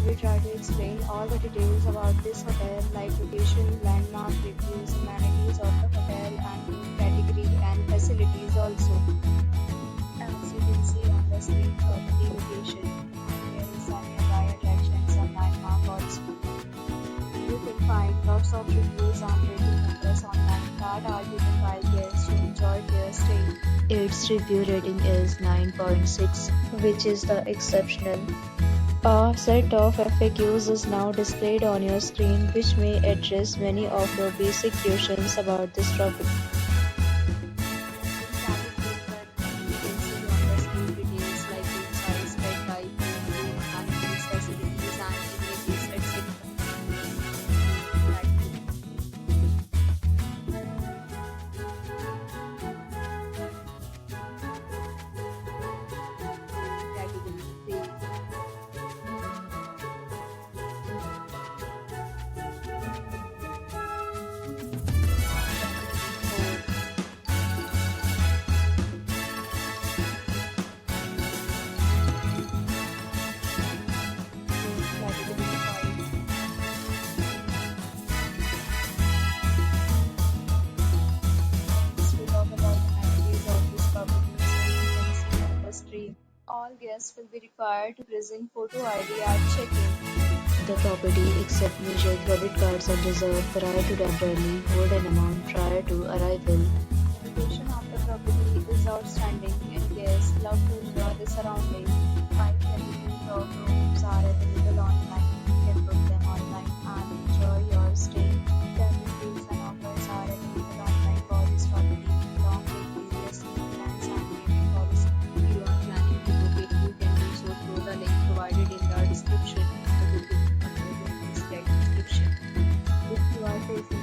we try to explain all the details about this hotel, like location, landmark, reviews, amenities of the hotel, and room category and facilities also. As you can see on the screen, property location, and there is some nearby attractions and landmark also. You can find lots of reviews and rating numbers online that are given by guests who enjoy their stay. Its review rating is 9.6, which is the exceptional. A set of FAQs is now displayed on your screen, which may address many of your basic questions about this property. All guests will be required to present photo ID at check-in. The property accepts major credit cards and reserved the right to temporarily hold an amount prior to arrival. The location of the property is outstanding and guests love to enjoy the surroundings. 5 categories of rooms are available online. You can book them online and enjoy your stay. Deals and offers are available online for this property along with various plans and payment policy. If you are planning to book it, you can do so through the link provided in the description. The booking description. If you are facing